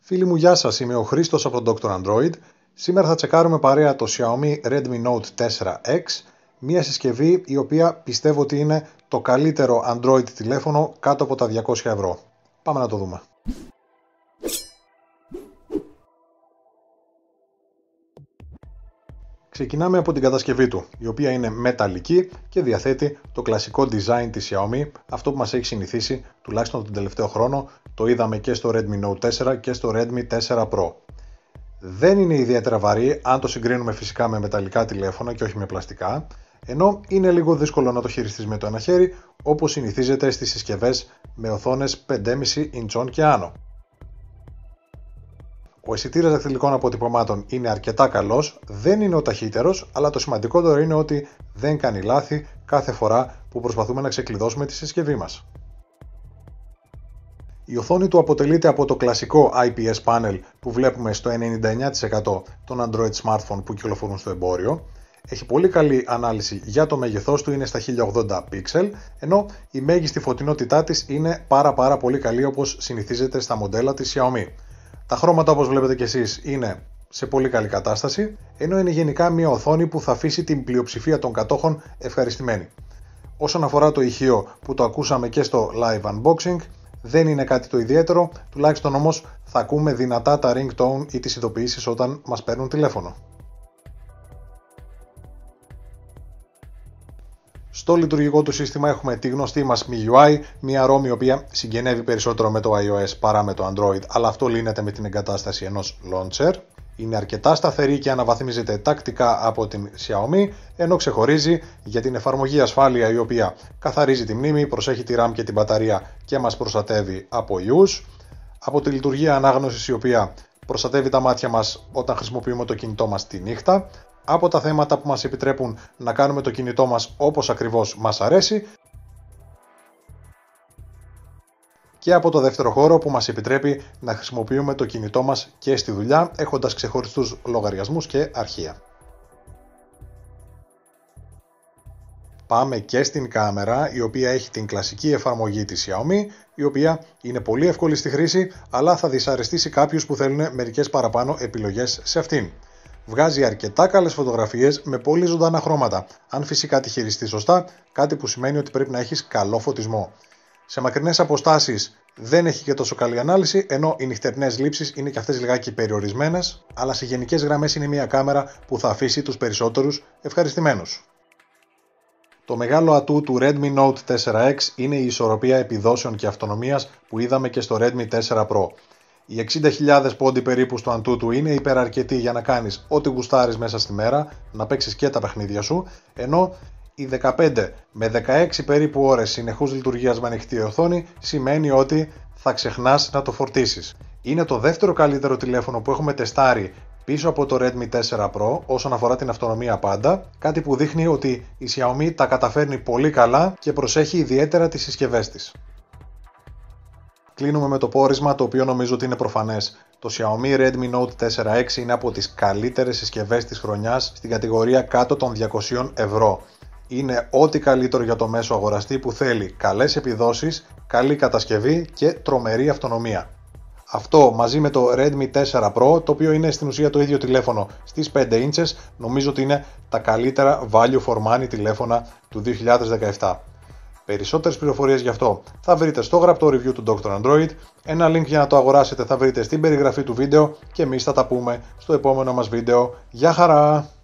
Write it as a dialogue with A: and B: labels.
A: Φίλοι μου, γεια σας, είμαι ο Χρήστος από τον Dr. Android. Σήμερα θα τσεκάρουμε παρέα το Xiaomi Redmi Note 4X, μια συσκευή η οποία πιστεύω ότι είναι το καλύτερο Android τηλέφωνο κάτω από τα 200 ευρώ. Πάμε να το δούμε. Ξεκινάμε από την κατασκευή του, η οποία είναι μεταλλική και διαθέτει το κλασικό design της Xiaomi, αυτό που μας έχει συνηθίσει τουλάχιστον τον τελευταίο χρόνο. Το είδαμε και στο Redmi Note 4 και στο Redmi 4 Pro. Δεν είναι ιδιαίτερα βαρύ, αν το συγκρίνουμε φυσικά με μεταλλικά τηλέφωνα και όχι με πλαστικά, ενώ είναι λίγο δύσκολο να το χειριστείς με το ένα χέρι, όπως συνηθίζεται στις συσκευές με οθόνες 5,5 ιντσών και άνω. Ο αισθητήρας δακτυλικών αποτυπωμάτων είναι αρκετά καλός, δεν είναι ο ταχύτερος, αλλά το σημαντικότερο είναι ότι δεν κάνει λάθη κάθε φορά που προσπαθούμε να ξεκλειδώσουμε τη συσκευή μας. Η οθόνη του αποτελείται από το κλασικό IPS panel που βλέπουμε στο 99% των Android smartphone που κυκλοφορούν στο εμπόριο. Έχει πολύ καλή ανάλυση για το μέγεθός του, είναι στα 1080 pixel, ενώ η μέγιστη φωτεινότητά της είναι πάρα πολύ καλή όπως συνηθίζεται στα μοντέλα της Xiaomi. Τα χρώματα, όπως βλέπετε και εσείς, είναι σε πολύ καλή κατάσταση, ενώ είναι γενικά μια οθόνη που θα αφήσει την πλειοψηφία των κατόχων ευχαριστημένη. Όσον αφορά το ηχείο που το ακούσαμε και στο live unboxing, δεν είναι κάτι το ιδιαίτερο, τουλάχιστον όμως θα ακούμε δυνατά τα ringtone ή τις ειδοποιήσεις όταν μας παίρνουν τηλέφωνο. Στο λειτουργικό του σύστημα έχουμε τη γνωστή μας MIUI, μια ROM η οποία συγγενεύει περισσότερο με το iOS παρά με το Android, αλλά αυτό λύνεται με την εγκατάσταση ενός launcher. Είναι αρκετά σταθερή και αναβαθμίζεται τακτικά από την Xiaomi, ενώ ξεχωρίζει για την εφαρμογή ασφάλεια η οποία καθαρίζει τη μνήμη, προσέχει τη RAM και την μπαταρία και μας προστατεύει από ιούς, από τη λειτουργία ανάγνωσης η οποία προστατεύει τα μάτια μας όταν χρησιμοποιούμε το κινητό μας τη νύχτα, από τα θέματα που μας επιτρέπουν να κάνουμε το κινητό μας όπως ακριβώς μας αρέσει, και από το δεύτερο χώρο που μας επιτρέπει να χρησιμοποιούμε το κινητό μας και στη δουλειά, έχοντας ξεχωριστούς λογαριασμούς και αρχεία. Πάμε και στην κάμερα, η οποία έχει την κλασική εφαρμογή της Xiaomi, η οποία είναι πολύ εύκολη στη χρήση, αλλά θα δυσαρεστήσει κάποιους που θέλουν μερικές παραπάνω επιλογές σε αυτήν. Βγάζει αρκετά καλές φωτογραφίες με πολύ ζωντανά χρώματα, αν φυσικά τη χειριστείς σωστά, κάτι που σημαίνει ότι πρέπει να έχεις καλό φωτισμό. Σε μακρινές αποστάσεις δεν έχει και τόσο καλή ανάλυση, ενώ οι νυχτερινές λήψεις είναι και αυτές λιγάκι περιορισμένες, αλλά σε γενικές γραμμές είναι μια κάμερα που θα αφήσει τους περισσότερους ευχαριστημένους. Το μεγάλο ατού του Redmi Note 4X είναι η ισορροπία επιδόσεων και αυτονομίας που είδαμε και στο Redmi 4 Pro. Οι 60.000 πόντι περίπου στο αντούτου είναι υπεραρκετοί για να κάνεις ό,τι γουστάρεις μέσα στη μέρα, να παίξεις και τα παιχνίδια σου, ενώ οι 15 με 16 περίπου ώρες συνεχούς λειτουργίας με ανοιχτή οθόνη σημαίνει ότι θα ξεχνάς να το φορτίσεις. Είναι το δεύτερο καλύτερο τηλέφωνο που έχουμε τεστάρει πίσω από το Redmi 4 Pro όσον αφορά την αυτονομία πάντα, κάτι που δείχνει ότι η Xiaomi τα καταφέρνει πολύ καλά και προσέχει ιδιαίτερα τις συσκευές της. Κλείνουμε με το πόρισμα, το οποίο νομίζω ότι είναι προφανές. Το Xiaomi Redmi Note 4X είναι από τις καλύτερες συσκευές της χρονιάς στην κατηγορία κάτω των 200 ευρώ. Είναι ό,τι καλύτερο για το μέσο αγοραστή που θέλει καλές επιδόσεις, καλή κατασκευή και τρομερή αυτονομία. Αυτό μαζί με το Redmi 4 Pro, το οποίο είναι στην ουσία το ίδιο τηλέφωνο στις 5 ίντσες, νομίζω ότι είναι τα καλύτερα value for money τηλέφωνα του 2017. Περισσότερες πληροφορίες γι' αυτό θα βρείτε στο γραπτό review του Dr. Android, ένα link για να το αγοράσετε θα βρείτε στην περιγραφή του βίντεο και εμείς θα τα πούμε στο επόμενο μας βίντεο. Γεια χαρά!